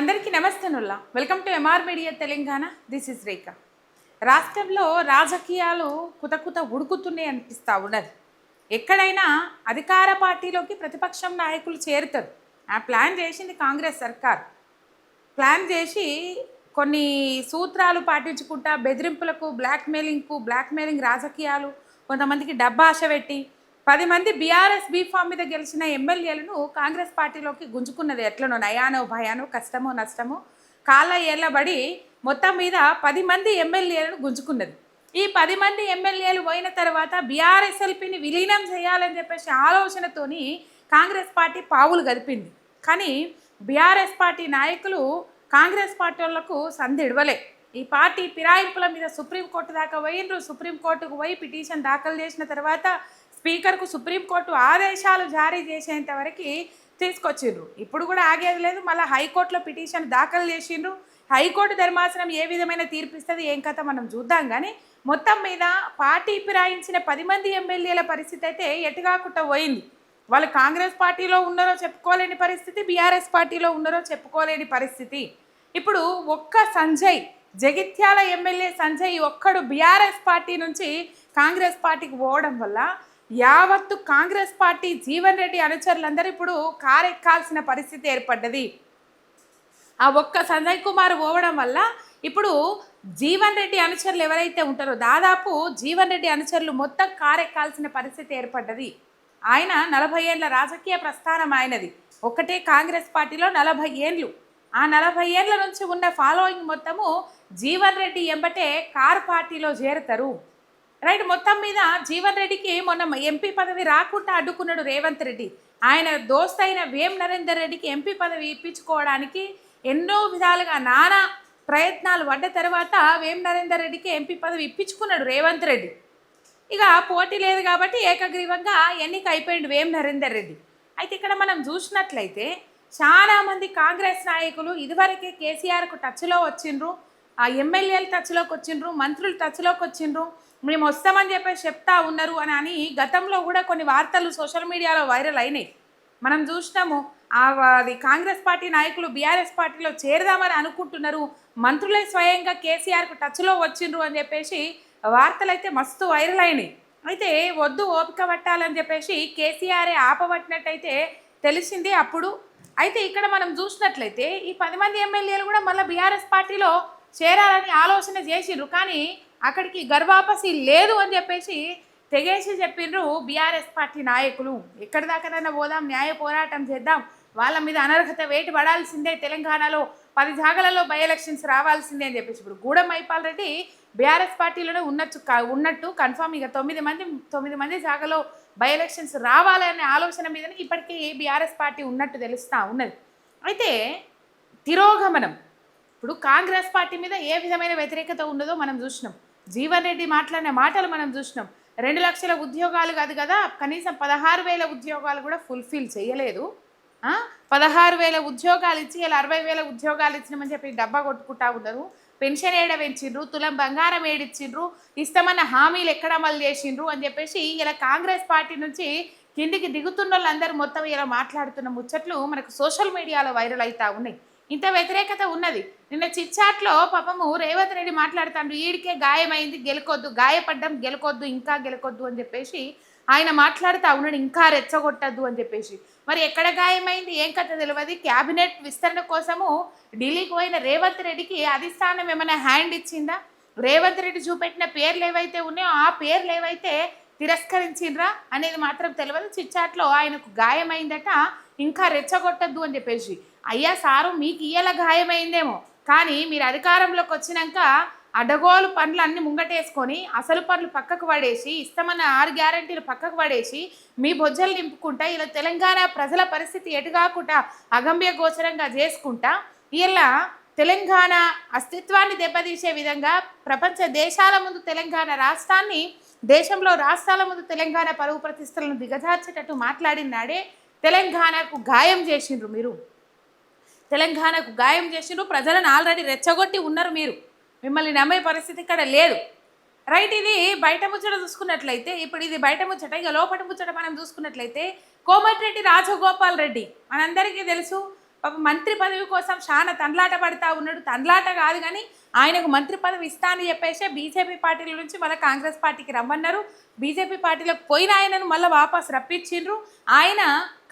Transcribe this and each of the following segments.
అందరికీ నమస్తేనుల్లా welcome to MR media Telangana. This is Rekha. రాష్ట్రంలో రాజకీయాలు కుతకుత ఉడుకుతున్నాయి అనిపిస్తూ ఉన్నది. ఎక్కడైనా అధికార పార్టీలోకి ప్రతిపక్షం నాయకులు చేరుతారు. ఆ ప్లాన్ చేసింది కాంగ్రెస్ సర్కార్. ప్లాన్ చేసి కొన్ని సూత్రాలు పాటించుకుంటా బెదిరింపులకు బ్లాక్మెయిలింగ్ రాజకీయాలు, కొంతమందికి డబ్బాశ పెట్టి 10 మంది బీఆర్ఎస్ బీఫామ్ మీద గెలిచిన ఎమ్మెల్యేలను కాంగ్రెస్ పార్టీలోకి గుంజుకున్నది. ఎట్లనో నయానో భయానో కష్టమో నష్టమో కాళ్ళ ఏళ్ళబడి మొత్తం మీద 10 మంది ఎమ్మెల్యేలను గుంజుకున్నది. ఈ 10 మంది ఎమ్మెల్యేలు పోయిన తర్వాత బీఆర్ఎస్ఎల్పీని విలీనం చేయాలని చెప్పేసి ఆలోచనతోని కాంగ్రెస్ పార్టీ పావులు గదిపింది. కానీ బీఆర్ఎస్ పార్టీ నాయకులు కాంగ్రెస్ పార్టీ వాళ్లకు సంధి ఇడవలే. ఈ పార్టీ ఫిరాయింపుల మీద సుప్రీంకోర్టు దాకా పోయినరు. సుప్రీంకోర్టుకు పోయి పిటిషన్ దాఖలు చేసిన తర్వాత స్పీకర్కు సుప్రీంకోర్టు ఆదేశాలు జారీ చేసేంత వరకు తీసుకొచ్చిండ్రు. ఇప్పుడు కూడా ఆగేది లేదు. మళ్ళీ హైకోర్టులో పిటిషన్ దాఖలు చేసిండ్రు. హైకోర్టు ధర్మాసనం ఏ విధమైన తీర్పిస్తుంది ఏం కథ మనం చూద్దాం. కానీ మొత్తం మీద పార్టీ ఫిరాయించిన 10 మంది ఎమ్మెల్యేల పరిస్థితి అయితే ఎటుగాకుండా పోయింది. వాళ్ళు కాంగ్రెస్ పార్టీలో ఉన్నారో చెప్పుకోలేని పరిస్థితి, బీఆర్ఎస్ పార్టీలో ఉన్నారో చెప్పుకోలేని పరిస్థితి. ఇప్పుడు ఒక్క సంజయ్, జగిత్యాల ఎమ్మెల్యే సంజయ్ ఒక్కడు బీఆర్ఎస్ పార్టీ నుంచి కాంగ్రెస్ పార్టీకి పోవడం వల్ల యావత్తు కాంగ్రెస్ పార్టీ జీవన్ రెడ్డి అనుచరులందరూ ఇప్పుడు కారెక్కాల్సిన పరిస్థితి ఏర్పడ్డది. ఆ ఒక్క సంజయ్ కుమార్ పోవడం వల్ల ఇప్పుడు జీవన్ రెడ్డి అనుచరులు ఎవరైతే ఉంటారో దాదాపు జీవన్ రెడ్డి అనుచరులు మొత్తం కారెక్కాల్సిన పరిస్థితి ఏర్పడ్డది. ఆయన 40 ఏళ్ళ రాజకీయ ప్రస్థానం ఆయనది. ఒకటే కాంగ్రెస్ పార్టీలో 40 ఏళ్ళు. ఆ 40 ఏళ్ళ నుంచి ఉన్న ఫాలోయింగ్ మొత్తము జీవన్ రెడ్డి ఎంబటే కార్ పార్టీలో చేరుతారు. రైట్. మొత్తం మీద జీవన్ రెడ్డికి మొన్న ఎంపీ పదవి రాకుండా అడ్డుకున్నాడు రేవంత్ రెడ్డి. ఆయన దోస్త్ అయిన వేం నరేందర్ రెడ్డికి ఎంపీ పదవి ఇప్పించుకోవడానికి ఎన్నో విధాలుగా నానా ప్రయత్నాలు పడ్డ తర్వాత వేం నరేందర్ రెడ్డికి ఎంపీ పదవి ఇప్పించుకున్నాడు రేవంత్ రెడ్డి. ఇక పోటీ లేదు కాబట్టి ఏకగ్రీవంగా ఎన్నిక అయిపోయింది వేం నరేందర్ రెడ్డి. అయితే ఇక్కడ మనం చూసినట్లయితే చాలామంది కాంగ్రెస్ నాయకులు ఇదివరకే కేసీఆర్కు టచ్లో వచ్చిండ్రు, ఆ ఎమ్మెల్యేలు టచ్లోకి వచ్చిండ్రు, మంత్రులు టచ్లోకి వచ్చిండ్రు, మేము వస్తామని చెప్పేసి చెప్తా ఉన్నారు అని గతంలో కూడా కొన్ని వార్తలు సోషల్ మీడియాలో వైరల్ అయినాయి. మనం చూసినాము. అది కాంగ్రెస్ పార్టీ నాయకులు బీఆర్ఎస్ పార్టీలో చేరదామని అనుకుంటున్నారు, మంత్రులే స్వయంగా కేసీఆర్కు టచ్లో వచ్చిండ్రు అని చెప్పేసి వార్తలు అయితే మస్తు వైరల్ అయినాయి. అయితే వద్దు ఓపిక పట్టాలని చెప్పేసి కేసీఆరే ఆపబట్టినట్టయితే తెలిసింది అప్పుడు. అయితే ఇక్కడ మనం చూసినట్లయితే ఈ 10 మంది ఎమ్మెల్యేలు కూడా మళ్ళీ బీఆర్ఎస్ పార్టీలో చేరాలని ఆలోచన చేసిండ్రు. కానీ అక్కడికి గర్వాపసి లేదు అని చెప్పేసి తెగేసి చెప్పిండ్రు బీఆర్ఎస్ పార్టీ నాయకులు. ఎక్కడి దాకానైనా పోదాం, న్యాయ పోరాటం చేద్దాం, వాళ్ళ మీద అనర్హత వేటు పడాల్సిందే, తెలంగాణలో 10 జాగాలలో బై ఎలక్షన్స్ రావాల్సిందే అని చెప్పేసి ఇప్పుడు గూడెం మైపాల్ రెడ్డి బీఆర్ఎస్ పార్టీలోనే ఉన్నట్టు కన్ఫామ్. ఇక 9 మంది జాగాలో బై ఎలక్షన్స్ రావాలనే ఆలోచన మీదనే ఇప్పటికీ బీఆర్ఎస్ పార్టీ ఉన్నట్టు తెలుస్తూ ఉన్నది. అయితే తిరోగమనం ఇప్పుడు కాంగ్రెస్ పార్టీ మీద ఏ విధమైన వ్యతిరేకత ఉన్నదో మనం చూసినాం. జీవన్ రెడ్డి మాట్లాడిన మాటలు మనం చూసినాం. 2 లక్షల ఉద్యోగాలు కాదు కదా, కనీసం 16,000 ఉద్యోగాలు కూడా ఫుల్ఫిల్ చేయలేదు. 16,000 ఉద్యోగాలు ఇచ్చి ఇలా 60,000 ఉద్యోగాలు ఇచ్చినామని చెప్పి డబ్బా కొట్టుకుంటా ఉన్నారు. పెన్షన్ ఏడ పెంచిండ్రు, తులం బంగారం ఏడిచ్చిండ్రు, ఇస్తామన్న హామీలు ఎక్కడ అమలు చేసిండ్రు అని చెప్పేసి ఇలా కాంగ్రెస్ పార్టీ నుంచి కిందికి దిగుతున్న వాళ్ళందరూ మొత్తం ఇలా మాట్లాడుతున్న ముచ్చట్లు మనకు సోషల్ మీడియాలో వైరల్ అవుతా ఉన్నాయి. ఇంత వ్యతిరేకత ఉన్నది. నిన్న చిట్చాట్లో పాపము రేవంత్ రెడ్డి మాట్లాడుతాడు, ఈడికే గాయమైంది గెలుకొద్దు, గాయపడ్డం గెలుకొద్దు, ఇంకా గెలుకొద్దు అని చెప్పేసి ఆయన మాట్లాడుతూ ఉన్నాడు, ఇంకా రెచ్చగొట్టద్దు అని చెప్పేసి. మరి ఎక్కడ గాయమైంది ఏం కథ తెలియదు. క్యాబినెట్ విస్తరణ కోసము ఢిల్లీకి పోయిన రేవంత్ రెడ్డికి అధిష్టానం ఏమైనా హ్యాండ్ ఇచ్చిందా? రేవంత్ రెడ్డి చూపెట్టిన పేర్లు ఏవైతే ఉన్నాయో ఆ పేర్లు ఏవైతే తిరస్కరించిండ్రా అనేది మాత్రం తెలియదు. చిట్చాట్లో ఆయనకు గాయమైందట, ఇంకా రెచ్చగొట్టద్దు అని చెప్పేసి. అయ్యా సారు, మీకు ఇయ్యాల గాయమైందేమో, కానీ మీరు అధికారంలోకి వచ్చినాక అడ్డగోలు పనులు అన్ని ముంగటేసుకొని అసలు పనులు పక్కకు పడేసి ఇస్తామన్న 6 గ్యారంటీలు పక్కకు పడేసి మీ బొజ్జలు నింపుకుంటా ఇలా తెలంగాణ ప్రజల పరిస్థితి ఎటుగాకుండా అగమ్య గోచరంగా చేసుకుంటా ఇలా తెలంగాణ అస్తిత్వాన్ని దెబ్బతీసే విధంగా ప్రపంచ దేశాల ముందు తెలంగాణ రాష్ట్రాన్ని, దేశంలో రాష్ట్రాల ముందు తెలంగాణ పరువు ప్రతిష్టలను దిగజార్చేటట్టు మాట్లాడినాడే తెలంగాణకు గాయం చేసిండ్రు. మీరు తెలంగాణకు గాయం చేసిండ్రు, ప్రజలను ఆల్రెడీ రెచ్చగొట్టి ఉన్నారు. మీరు మిమ్మల్ని నమ్మే పరిస్థితి ఇక్కడ లేదు. రైట్. ఇది బయట ముచ్చట చూసుకున్నట్లయితే ఇప్పుడు ఇది బయట ముచ్చట. ఇక లోపటి ముచ్చట మనం చూసుకున్నట్లయితే కోమటిరెడ్డి రాజగోపాల్ రెడ్డి మనందరికీ తెలుసు, పాప మంత్రి పదవి కోసం చాలా తండ్లాట పడతా ఉన్నాడు. తండ్లాట కాదు కానీ ఆయనకు మంత్రి పదవి ఇస్తా అని చెప్పేసి బీజేపీ పార్టీల నుంచి మళ్ళీ కాంగ్రెస్ పార్టీకి రమ్మన్నారు. బీజేపీ పార్టీలోకి పోయిన ఆయనను మళ్ళీ వాపస్ రప్పించిండ్రు. ఆయన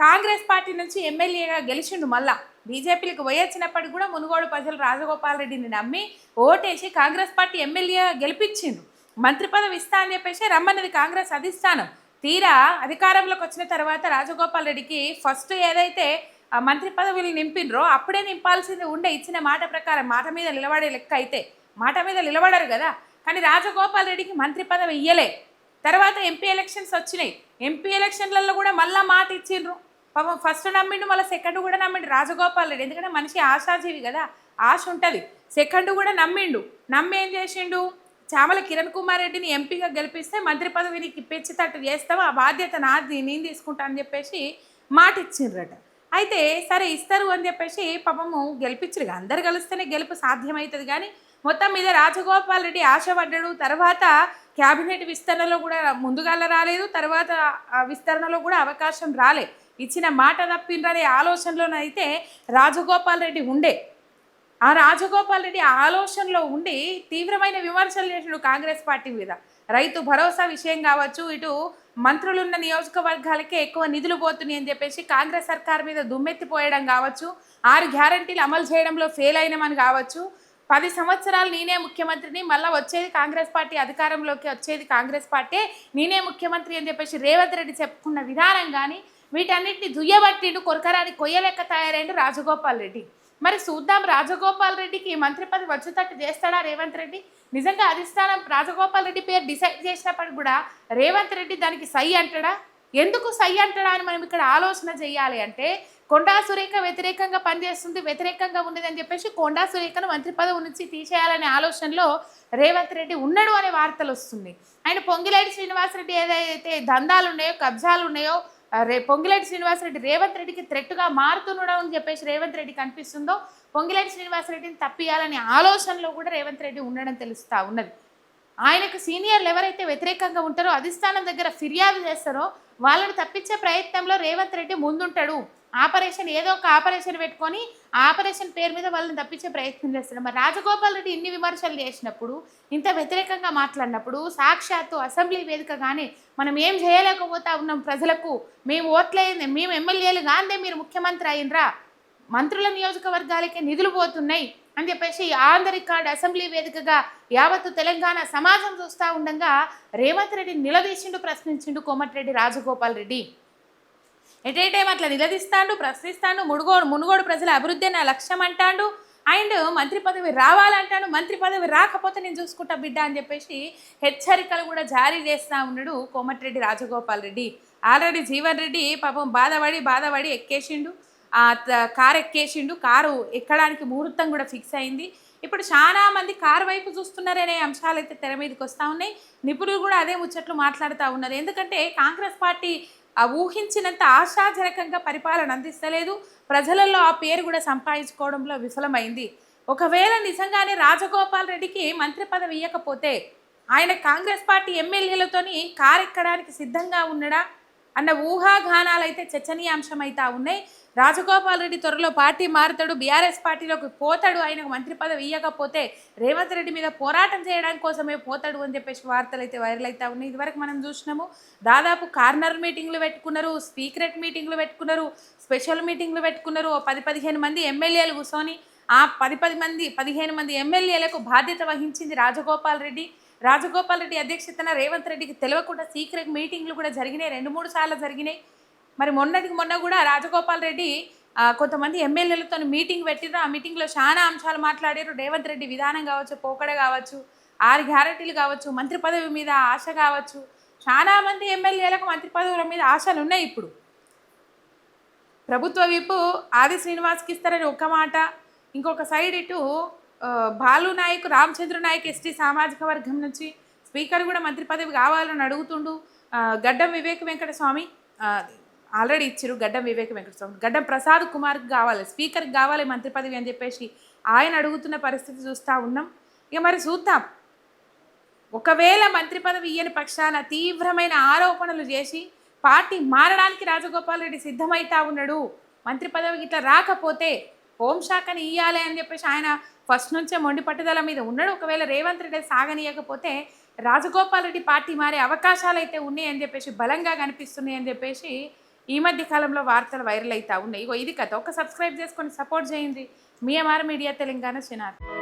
కాంగ్రెస్ పార్టీ నుంచి ఎమ్మెల్యేగా గెలిచిండు. మళ్ళా బీజేపీలకు పోయొచ్చినప్పటికి కూడా మునుగోడు ప్రజలు రాజగోపాల్ రెడ్డిని నమ్మి ఓటేసి కాంగ్రెస్ పార్టీ ఎమ్మెల్యేగా గెలిపించిండ్రు. మంత్రి పదవి ఇస్తా అని చెప్పేసి రమ్మన్నది కాంగ్రెస్ అధిష్టానం. తీరా అధికారంలోకి వచ్చిన తర్వాత రాజగోపాల్ రెడ్డికి ఫస్ట్ ఏదైతే మంత్రి పదవులు నింపినరో అప్పుడే నింపాల్సింది ఉండే, ఇచ్చిన మాట ప్రకారం. మాట మీద నిలబడే లెక్క అయితే మాట మీద నిలబడరు కదా. కానీ రాజగోపాల్ రెడ్డికి మంత్రి పదవి ఇయ్యలే. తర్వాత ఎంపీ ఎలక్షన్స్ వచ్చినాయి. ఎంపీ ఎలక్షన్లలో కూడా మళ్ళీ మాట ఇచ్చిండ్రు. పాపం ఫస్ట్ నమ్మిండు, మళ్ళీ సెకండ్ కూడా నమ్మిండు రాజగోపాల్ రెడ్డి. ఎందుకంటే మనిషి ఆశాజీవి కదా, ఆశ ఉంటుంది. సెకండ్ కూడా నమ్మిండు. నమ్మి ఏం చేసిండు, చామల కిరణ్ కుమార్ రెడ్డిని ఎంపీగా గెలిపిస్తే మంత్రి పదవిని ఇప్పించేటట్టు చేస్తాం, ఆ బాధ్యత నాది, నేను తీసుకుంటా అని చెప్పేసి మాట ఇచ్చిండ్రట. అయితే సరే ఇస్తారు అని చెప్పేసి పాపము గెలిపించరు. అందరు కలిస్తేనే గెలుపు సాధ్యమవుతుంది. కానీ మొత్తం మీద రాజగోపాల్ రెడ్డి ఆశపడ్డాడు. తర్వాత క్యాబినెట్ విస్తరణలో కూడా ముందుగా రాలేదు, తర్వాత విస్తరణలో కూడా అవకాశం రాలే. ఇచ్చిన మాట తప్పిండ్రనే ఆలోచనలోనైతే రాజగోపాల్ రెడ్డి ఉండే. ఆ రాజగోపాల్ రెడ్డి ఆలోచనలో ఉండి తీవ్రమైన విమర్శలు చేసాడు కాంగ్రెస్ పార్టీ మీద. రైతు భరోసా విషయం కావచ్చు, ఇటు మంత్రులున్న నియోజకవర్గాలకే ఎక్కువ నిధులు పోతున్నాయి అని చెప్పేసి కాంగ్రెస్ సర్కార్ మీద దుమ్మెత్తిపోయడం కావచ్చు, 6 గ్యారంటీలు అమలు చేయడంలో ఫెయిల్ అయినామని కావచ్చు, 10 సంవత్సరాలు నేనే ముఖ్యమంత్రిని, మళ్ళీ వచ్చేది కాంగ్రెస్ పార్టీ అధికారంలోకి వచ్చేది కాంగ్రెస్ పార్టీ, నేనే ముఖ్యమంత్రి అని చెప్పేసి రేవంత్ రెడ్డి చెప్పుకున్న విధానం కానీ వీటన్నిటిని దుయ్యబట్టిండు. కొరకరాని కొయ్యలెక్క తయారైండు రాజగోపాల్ రెడ్డి. మరి చూద్దాం రాజగోపాల్ రెడ్డికి మంత్రి పదవి వచ్చేటట్టు చేస్తాడా రేవంత్ రెడ్డి? నిజంగా అధిష్టానం రాజగోపాల్ రెడ్డి పేరు డిసైడ్ చేసినప్పటికి కూడా రేవంత్ రెడ్డి దానికి సై అంటాడా? ఎందుకు సై అంటాడా అని మనం ఇక్కడ ఆలోచన చేయాలి. అంటే కొండా సురేఖ వ్యతిరేకంగా పనిచేస్తుంది, వ్యతిరేకంగా ఉన్నదని చెప్పేసి కొండా సురేఖను మంత్రి పదవి నుంచి తీసేయాలనే ఆలోచనలో రేవంత్ రెడ్డి ఉన్నాడు అనే వార్తలు వస్తుంది. ఆయన పొంగిలేటి శ్రీనివాసరెడ్డి ఏదైతే దందాలు ఉన్నాయో, కబ్జాలు ఉన్నాయో, పొంగిలేటి శ్రీనివాసరెడ్డి రేవంత్ రెడ్డికి థ్రెట్గా మారుతున్నాడు అని చెప్పేసి రేవంత్ రెడ్డికి అనిపిస్తుందో, పొంగిలేటి శ్రీనివాసరెడ్డిని తప్పియాలనే ఆలోచనలో కూడా రేవంత్ రెడ్డి ఉండడం తెలుస్తూ ఉన్నది. ఆయనకు సీనియర్లు ఎవరైతే వ్యతిరేకంగా ఉంటారో, అధిష్టానం దగ్గర ఫిర్యాదు చేస్తారో వాళ్ళని తప్పించే ప్రయత్నంలో రేవంత్ రెడ్డి ముందుంటాడు. ఆపరేషన్ ఏదో ఒక ఆపరేషన్ పెట్టుకొని ఆపరేషన్ పేరు మీద వాళ్ళని తప్పించే ప్రయత్నం చేస్తాడు. మరి రాజగోపాల్ రెడ్డి ఇన్ని విమర్శలు చేసినప్పుడు, ఇంత వ్యతిరేకంగా మాట్లాడినప్పుడు, సాక్షాత్తు అసెంబ్లీ వేదికగానే మనం ఏం చేయలేకపోతా ఉన్నాం, ప్రజలకు మేము ఓట్లేదు, మేము ఎమ్మెల్యేలు గాందే మీరు ముఖ్యమంత్రి అయినరా, మంత్రుల నియోజకవర్గాలకే నిధులు పోతున్నాయి అని చెప్పేసి ఆంధ్ర రికార్డ్ అసెంబ్లీ వేదికగా యావత్తు తెలంగాణ సమాజం చూస్తూ ఉండగా రేవంత్ రెడ్డి నిలదీసిండు, ప్రశ్నించిండు కోమటిరెడ్డి రాజగోపాల్ రెడ్డి. ఎటేటేం అట్లా నిలదీస్తాడు, ప్రశ్నిస్తాడు. మునుగోడు ప్రజల అభివృద్ధి నా లక్ష్యం అంటాడు. అండ్ మంత్రి పదవి రావాలంటాడు. మంత్రి పదవి రాకపోతే నేను చూసుకుంటా బిడ్డ అని చెప్పేసి హెచ్చరికలు కూడా జారీ చేస్తూ ఉన్నాడు కోమటిరెడ్డి రాజగోపాల్ రెడ్డి. ఆల్రెడీ జీవన్ రెడ్డి పాపం బాధపడి ఎక్కేసిండు, కారు ఎక్కేసిండు. కారు ఎక్కడానికి ముహూర్తం కూడా ఫిక్స్ అయింది. ఇప్పుడు చాలా మంది కారు వైపు చూస్తున్నారనే అంశాలు అయితే తెర మీదకి వస్తూ ఉన్నాయి. నిపుణులు కూడా అదే ముచ్చట్లు మాట్లాడుతూ ఉన్నారు. ఎందుకంటే కాంగ్రెస్ పార్టీ ఊహించినంత ఆశాజనకంగా పరిపాలన అందిస్తలేదు. ప్రజలలో ఆ పేరు కూడా సంపాదించుకోవడంలో విఫలమైంది. ఒకవేళ నిజంగానే రాజగోపాల్ రెడ్డికి మంత్రి పదవి ఇవ్వకపోతే ఆయన కాంగ్రెస్ పార్టీ ఎమ్మెల్యేలతోని కారెక్కడానికి సిద్ధంగా ఉన్నాడా అన్న ఊహాగానాలు అయితే చర్చనీయాంశం అవుతా ఉన్నాయి. రాజగోపాల్ రెడ్డి త్వరలో పార్టీ మారుతాడు, బీఆర్ఎస్ పార్టీలోకి పోతాడు, ఆయనకు మంత్రి పదవి ఇవ్వకపోతే రేవంత్ రెడ్డి మీద పోరాటం చేయడానికి కోసమే పోతాడు అని చెప్పేసి వార్తలు అయితే వైరల్ అవుతా ఉన్నాయి. ఇదివరకు మనం చూసినాము, దాదాపు కార్నర్ మీటింగ్లు పెట్టుకున్నారు, స్పీకరెట్ మీటింగ్లు పెట్టుకున్నారు, స్పెషల్ మీటింగ్లు పెట్టుకున్నారు. 10-15 మంది ఎమ్మెల్యేలు కూర్చొని ఆ 10-15 మంది ఎమ్మెల్యేలకు బాధ్యత వహించింది రాజగోపాల్ రెడ్డి. రాజగోపాల్ రెడ్డి అధ్యక్షతన రేవంత్ రెడ్డికి తెలియకుండా సీక్రెట్ మీటింగ్లు కూడా జరిగినాయి, 2-3 సార్లు జరిగినాయి. మరి మొన్న కూడా రాజగోపాల్ రెడ్డి కొంతమంది ఎమ్మెల్యేలతో మీటింగ్ పెట్టిరు. ఆ మీటింగ్లో చాలా అంశాలు మాట్లాడారు. రేవంత్ రెడ్డి విధానం కావచ్చు, పోకడ కావచ్చు, 6 గ్యారెంటీలు కావచ్చు, మంత్రి పదవి మీద ఆశ కావచ్చు, చాలామంది ఎమ్మెల్యేలకు మంత్రి పదవుల మీద ఆశలు ఉన్నాయి. ఇప్పుడు ప్రభుత్వ విపు ఆది శ్రీనివాస్కి ఇస్తారని ఒక మాట, ఇంకొక సైడ్ ఇటు బాలు నాయక్, రామచంద్ర నాయక్ ఎస్టీ సామాజిక వర్గం నుంచి స్పీకర్ కూడా మంత్రి పదవి కావాలని అడుగుతుండు. గడ్డం వివేక్ వెంకటస్వామి ఆల్రెడీ ఇచ్చారు, గడ్డం వివేక్ వెంకటస్వామి, గడ్డం ప్రసాద్ కుమార్కి కావాలి, స్పీకర్కి కావాలి మంత్రి పదవి అని చెప్పేసి ఆయన అడుగుతున్న పరిస్థితి చూస్తూ ఉన్నాం. ఇక మరి చూద్దాం, ఒకవేళ మంత్రి పదవి ఇయ్యని పక్షాన తీవ్రమైన ఆరోపణలు చేసి పార్టీ మారడానికి రాజగోపాల్ రెడ్డి సిద్ధమవుతా ఉన్నాడు, మంత్రి పదవికి ఇట్లా రాకపోతే హోంశాఖని ఇయ్యాలి అని చెప్పేసి ఆయన ఫస్ట్ నుంచే మొండి పట్టుదల మీద ఉన్నాడు. ఒకవేళ రేవంత్ రెడ్డి సాగనీయకపోతే రాజగోపాల్ రెడ్డి పార్టీ మారే అవకాశాలు అయితే ఉన్నాయని చెప్పేసి బలంగా కనిపిస్తున్నాయి అని చెప్పేసి ఈ మధ్య కాలంలో వార్తలు వైరల్ అవుతా ఉన్నాయి. ఇగో ఇది కథ. ఒక సబ్స్క్రైబ్ చేసుకొని సపోర్ట్ చేయండి. మీ ఎంఆర్ మీడియా తెలంగాణ ఛానల్.